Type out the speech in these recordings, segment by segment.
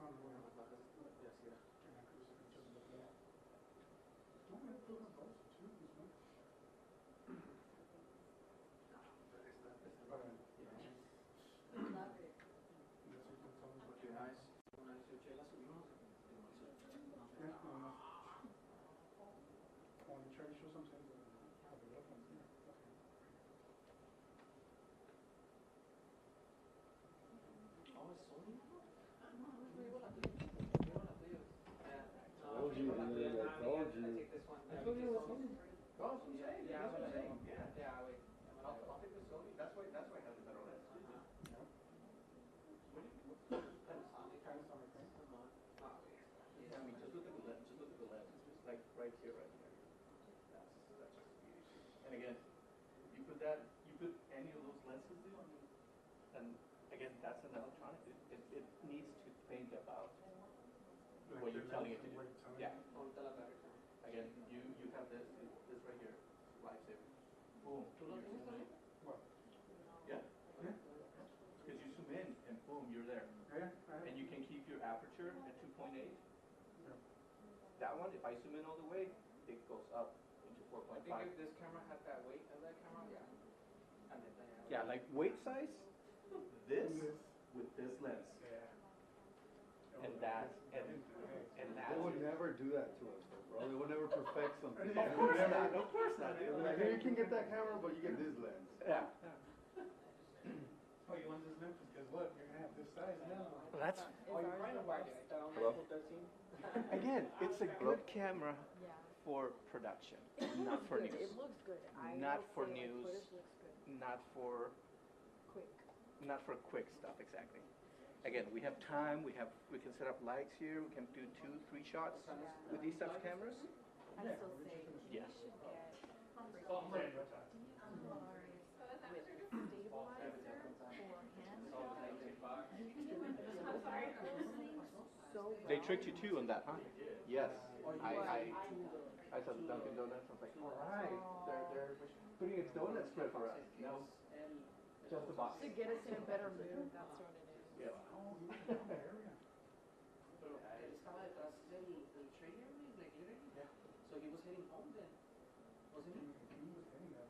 no, bueno. Las marcas de así era. En la cruz se pinchó de la. No, me put on those too, this one. Para. Porque una vez yo eché la subimos. Yeah, no, no. I want to try to show some things of the reference here. Oh, it's Sony? Llevo la tuya. Llevo la tuya. Told you, I told you. I take this one. I told you it was Sony. Oh, it's Sony. Yeah, That's what I'm saying. yeah. Yeah, wait. I'll take the Sony. That's why it has the better lens. Yeah. Kind of Sonic thing. Yeah, I mean, just look at the lens. Just look at the lens. Like right here, right here. That's just beauty. And again, you put any of those lenses, dude, and again, that's an electronic. It needs to think about what you're telling it to do. Yeah. Again, you have this right here, lifesaver. Boom. What? Yeah. Yeah. Because you zoom in and boom, you're there. Yeah. And you can keep your aperture at 2.8. Yeah. That one, if I zoom in all the way, it goes up into 4.5. I think if this camera had that weight of that camera, yeah. Yeah, like weight size, this with this lens. Yeah. And that, and They would never do that to us, bro. They would never perfect something. Of course not, of course not, dude. Like, here you can get that camera, but you get this lens. Yeah. Oh, you want this lens? Because look, you're going to have this size now. Well, that's, Oh, you're trying to buy it. Hello? 13? again, it's a good camera for production, not for news. It looks good. Not for say, news. Footage looks good. Not for Quick. quick stuff, exactly. Again, we have time, we can set up lights here, we can do 2-3 shots with these types of cameras. I still say Yeah. you should get DSLRs Oh, with stabilizer for handheld. So They tricked you too on that, huh? Yes. I saw the Dunkin' Donuts, I was like, all right, they're putting its donut spread for us. No, just the box. to get us in a better mood, that's what it is. Yeah. Estaba detrás del trailer, like literally. Yeah. So he was heading home then, wasn't he? He was hitting that.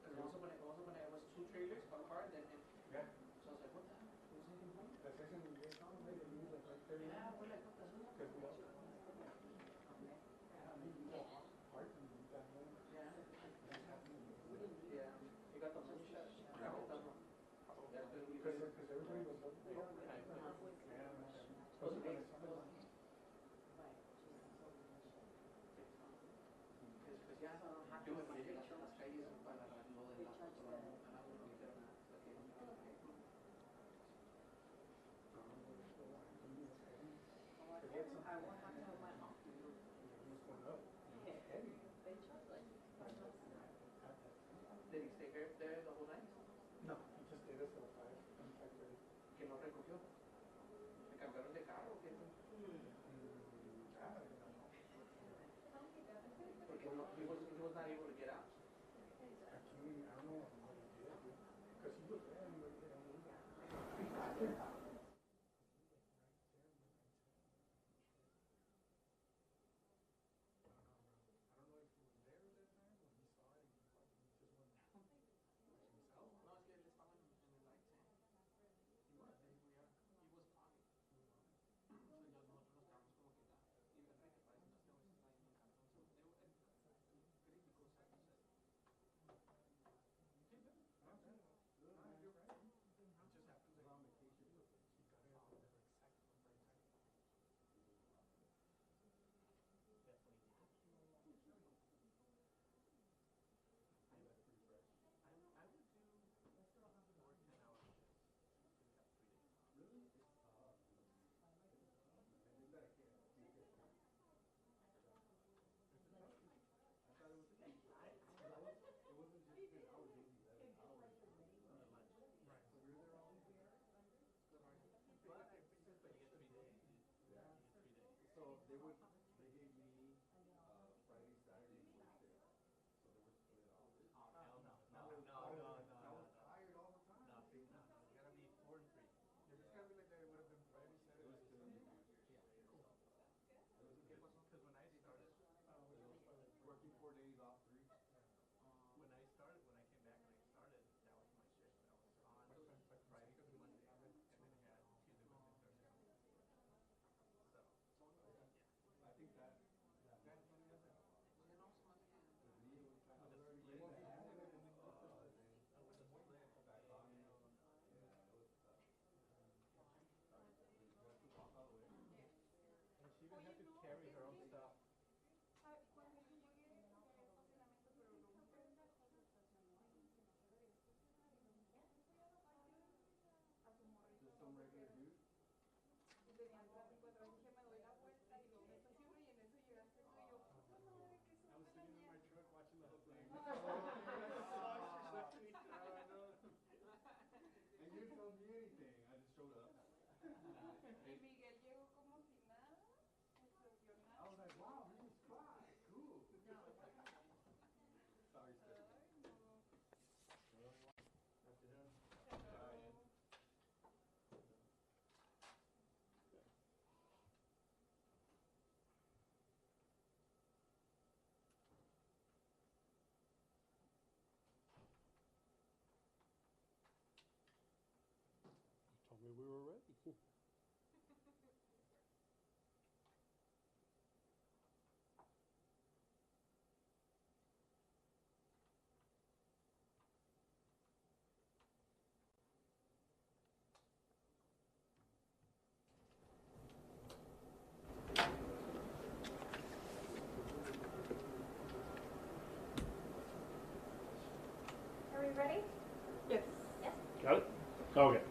Because also when it was 2 trailers, one car, then it, Yeah. so I was like, what the hell? He was heading home? The second we get on, maybe he was like right there. Yeah, we're like, what the hell? Because we all. Heart and that way. Yeah. That's happening. Yeah. You got the money shot? Yeah. Because everybody was up there. Yeah. Was it big? Pues ya, yo me imaginé las calles para lo de la foto, no dijeron nada. Did he stay there the whole night? No, he just stayed there till 5:30. Que no recogió. ¿Le cambiaron de carro o qué? Porque no, he was not able to get out. Aquí, I don't know what he did. Because he was there and he didn't move. And you didn't tell me anything. I just showed up. I was like, wow, he was quiet. Cool. Sorry, Stephanie. Told me we were ready. Are we ready? Yes. Got it? Okay.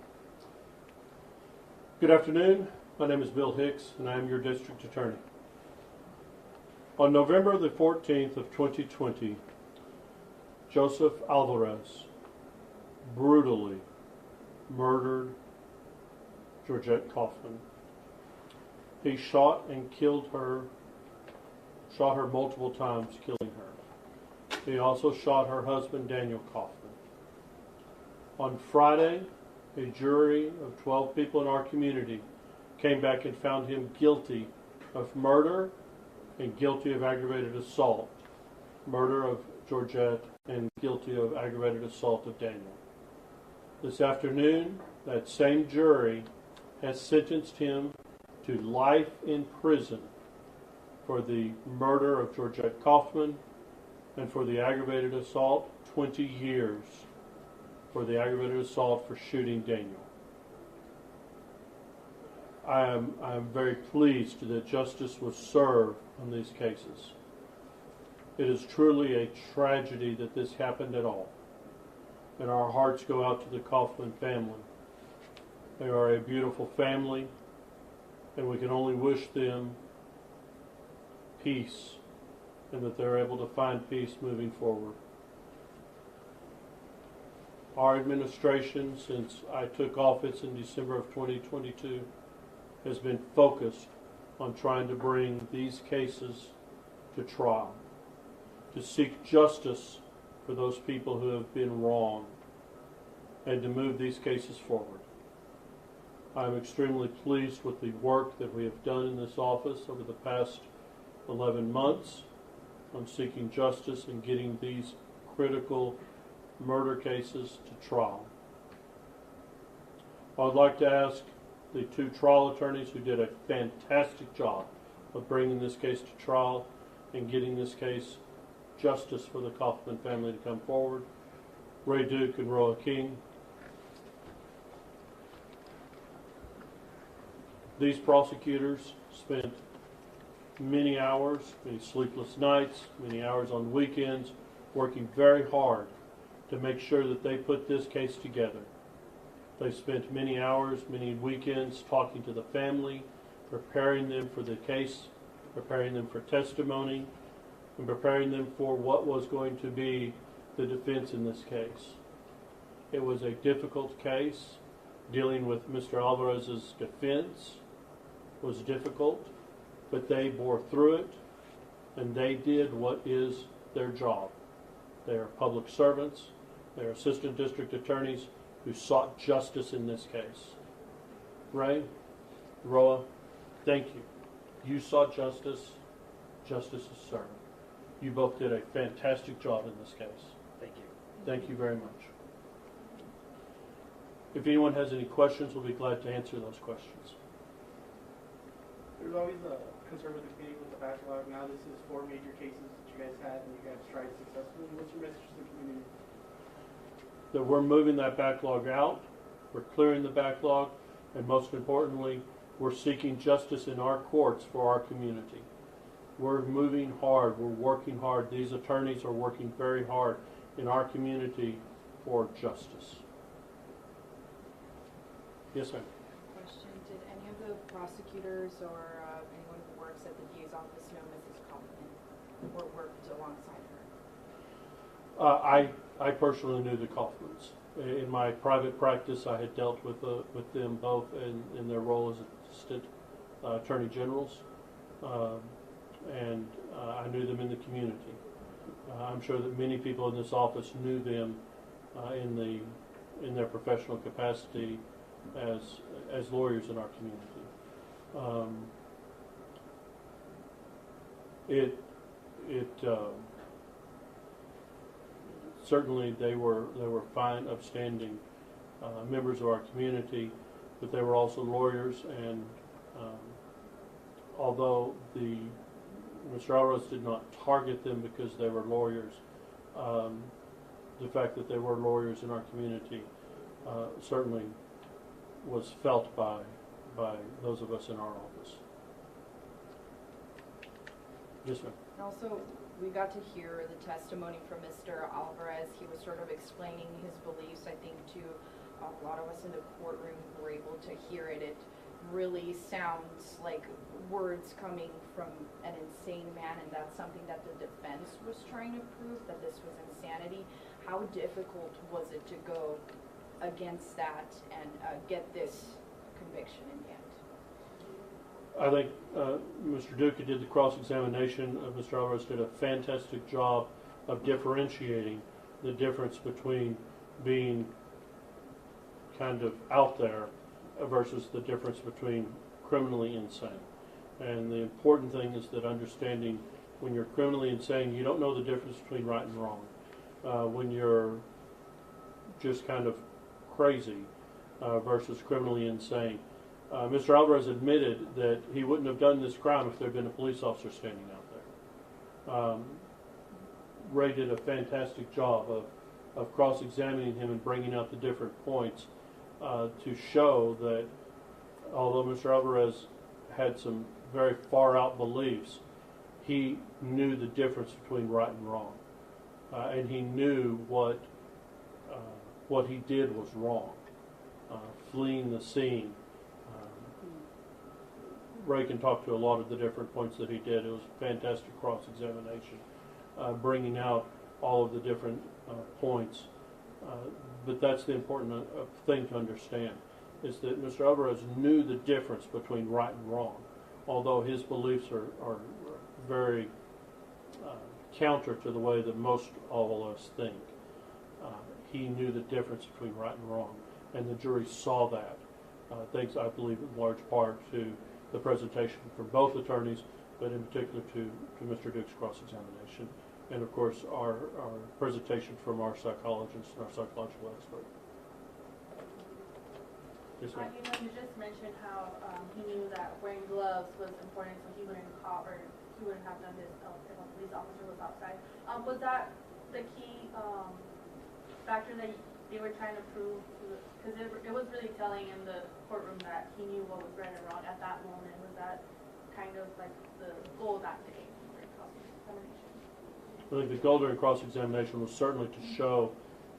Good afternoon. My name is Bill Hicks, and I am your district attorney. On November the 14th of 2020, Joseph Alvarez brutally murdered Georgette Kaufman. He shot and killed her, shot her multiple times, killing her. He also shot her husband, Daniel Kaufman. On Friday, a jury of 12 people in our community came back and found him guilty of murder and guilty of aggravated assault, murder of Georgette, and guilty of aggravated assault of Daniel. This afternoon, that same jury has sentenced him to life in prison for the murder of Georgette Kaufman and for the aggravated assault, 20 years for the aggravated assault for shooting Daniel. I am very pleased that justice was served on these cases. It is truly a tragedy that this happened at all, and our hearts go out to the Kaufman family. They are a beautiful family, and we can only wish them peace and that they're able to find peace moving forward. Our administration, since I took office in December of 2022, has been focused on trying to bring these cases to trial, to seek justice for those people who have been wronged, and to move these cases forward. I'm extremely pleased with the work that we have done in this office over the past 11 months on seeking justice and getting these critical murder cases to trial. I would like to ask the two trial attorneys who did a fantastic job of bringing this case to trial and getting this case justice for the Kaufman family to come forward, Ray Duke and Roa King. These prosecutors spent many hours, many sleepless nights, many hours on weekends, working very hard to make sure that they put this case together. They spent many hours, many weekends talking to the family, preparing them for the case, preparing them for testimony, and preparing them for what was going to be the defense in this case. It was a difficult case. Dealing with Mr. Alvarez's defense was difficult, but they bore through it, and they did what is their job. They are public servants. They are assistant district attorneys who sought justice in this case. Ray, Roa, thank you. You sought justice. Justice is served. You both did a fantastic job in this case. Thank you. Thank you very much. If anyone has any questions, we'll be glad to answer those questions. There's always a concern with the community with the backlog. Now this is 4 major cases that you guys had and you guys tried successfully. What's your message to the community? That we're moving that backlog out, we're clearing the backlog, and most importantly, we're seeking justice in our courts for our community. We're moving hard, we're working hard. These attorneys are working very hard in our community for justice. Yes, ma'am. When question. Did any of the prosecutors or anyone who works at the DA's office know Mrs. Kaufman or worked alongside her? I personally knew the Kaufmans. In my private practice, I had dealt with them both in their role as assistant attorney generals, and I knew them in the community. I'm sure that many people in this office knew them in their professional capacity as lawyers in our community. Certainly they were fine, upstanding members of our community, but they were also lawyers, and although Mr. Alvarez did not target them because they were lawyers, the fact that they were lawyers in our community certainly was felt by those of us in our office. Yes, ma'am. And also, we got to hear the testimony from Mr. Alvarez. He was sort of explaining his beliefs, I think, to a lot of us in the courtroom who were able to hear it. It really sounds like words coming from an insane man, and that's something that the defense was trying to prove, that this was insanity. How difficult was it to go against that and get this conviction in the end? I think Mr. Duke, who did the cross-examination of Mr. Alvarez, did a fantastic job of differentiating the difference between being kind of out there versus the difference between criminally insane. And the important thing is that understanding when you're criminally insane, you don't know the difference between right and wrong. When you're just kind of crazy versus criminally insane. Mr. Alvarez admitted that he wouldn't have done this crime if there had been a police officer standing out there. Ray did a fantastic job of cross-examining him and bringing out the different points to show that although Mr. Alvarez had some very far-out beliefs, he knew the difference between right and wrong. And he knew what he did was wrong. Fleeing the scene. Ray can talk to a lot of the different points that he did. It was a fantastic cross-examination, bringing out all of the different points. But that's the important thing to understand, is that Mr. Alvarez knew the difference between right and wrong, although his beliefs are very counter to the way that most all of us think. He knew the difference between right and wrong, and the jury saw that. Thanks, I believe, in large part to the presentation from both attorneys, but in particular to Mr. Duke's cross-examination, and of course our presentation from our psychologist and our psychological expert. Yes, ma'am. You just mentioned how he knew that wearing gloves was important, so he wouldn't call, or he wouldn't have done this if a police officer was outside. Was that the key factor that they were trying to prove? Because it was really telling in the courtroom that he knew what was right and wrong at that moment. Was that kind of like the goal that day during cross-examination? I think the goal during cross-examination was certainly to show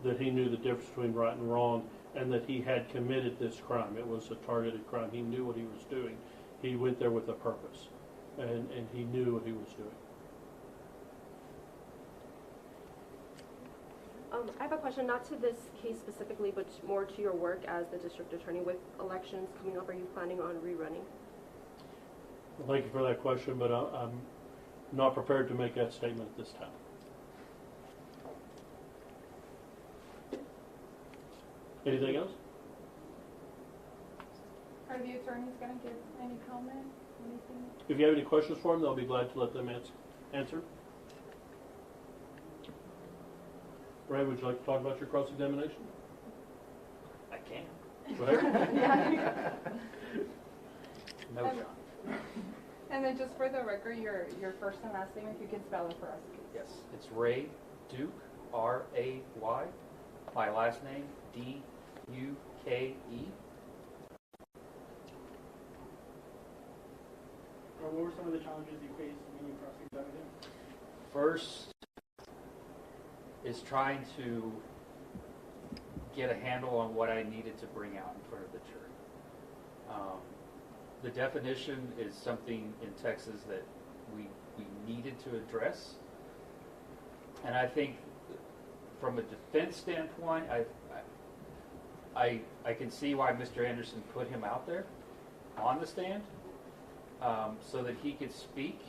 that he knew the difference between right and wrong, and that he had committed this crime. It was a targeted crime. He knew what he was doing. He went there with a purpose, and he knew what he was doing. I have a question, not to this case specifically, but more to your work as the district attorney. With elections coming up, are you planning on rerunning? Well, thank you for that question, but I'm not prepared to make that statement at this time. Anything else? Are the attorneys going to give any comment? Anything? If you have any questions for them, they'll be glad to let them answer. Ray, would you like to talk about your cross-examination? I can. Go ahead. No shot. And then just for the record, your first and last name, if you can spell it for us, please. Yes, it's Ray Duke, R-A-Y. My last name, D-U-K-E. What were some of the challenges you faced when you cross-examined him? First is trying to get a handle on what I needed to bring out in front of the jury. the definition is something in Texas that we needed to address. And I think from a defense standpoint, I can see why Mr. Anderson put him out there on the stand so that he could speak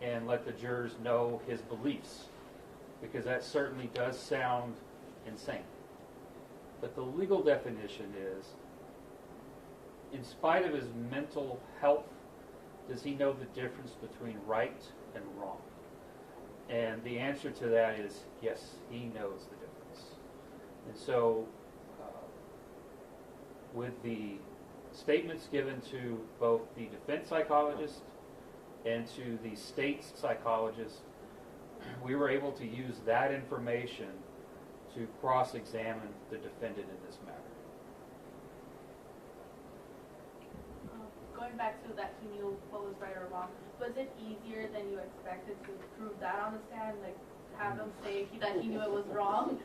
and let the jurors know his beliefs, because that certainly does sound insane. But the legal definition is, in spite of his mental health, does he know the difference between right and wrong? And the answer to that is yes, he knows the difference. And so with the statements given to both the defense psychologist and to the state's psychologist, we were able to use that information to cross-examine the defendant in this matter. Going back to that he knew what was right or wrong, was it easier than you expected to prove that on the stand? Like, have him say that he knew it was wrong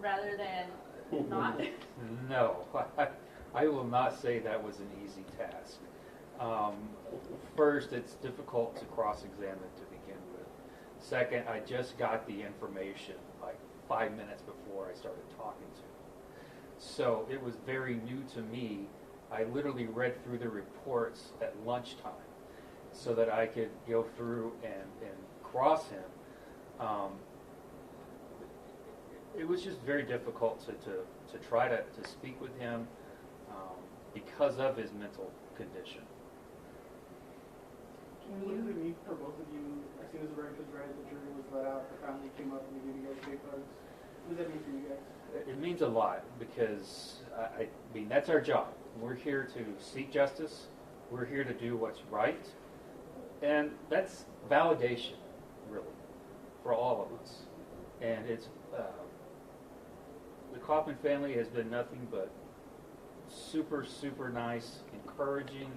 rather than not? No, I will not say that was an easy task. First, it's difficult to cross-examine to begin with. Second, I just got the information like 5 minutes before I started talking to him. So it was very new to me. I literally read through the reports at lunchtime so that I could go through and cross him. It was just very difficult to try to speak with him because of his mental condition. And what does it mean for both of you? As soon as the verdict was read, the jury was let out, the family came up and they gave you guys big hugs. What does that mean for you guys? It means a lot because, I mean, that's our job. We're here to seek justice. We're here to do what's right. And that's validation, really, for all of us. And it's, the Kaufman family has been nothing but super, super nice, encouraging.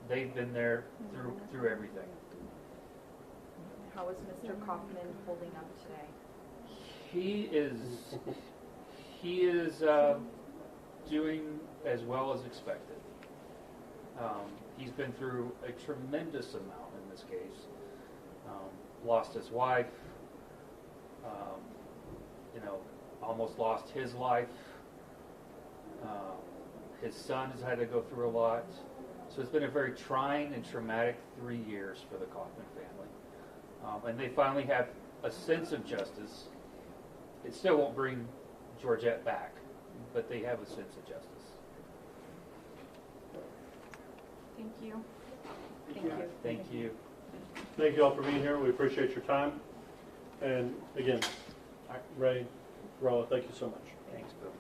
They've been there through everything. How is Mr. Kaufman holding up today? He is doing as well as expected. He's been through a tremendous amount in this case. Lost his wife, almost lost his life. His son has had to go through a lot. So it's been a very trying and traumatic 3 years for the Kaufman family. And they finally have a sense of justice. It still won't bring Georgette back, but they have a sense of justice. Thank you. Thank you. Thank you. Thank you all for being here. We appreciate your time. And again, Ray, Rolla, thank you so much. Thanks, Bill.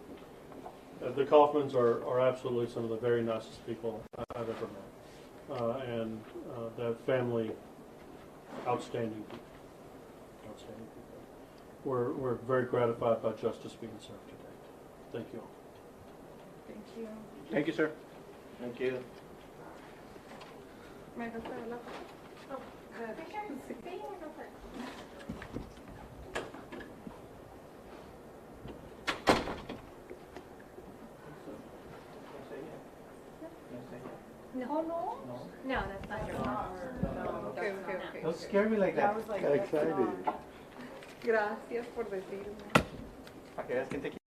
The Kaufmans are absolutely some of the very nicest people I've ever met. And that family, outstanding people. Outstanding people. We're very gratified by justice being served today. Thank you all. Thank you. Thank you, sir. Thank you. ¿Me vas a hablar? Oh, good. Sí, go for it. No, no. No, that's not your mom. Okay. Don't scare me like that. I was like, Got that's excited. not. Gracias por decirme. Para que veas quién te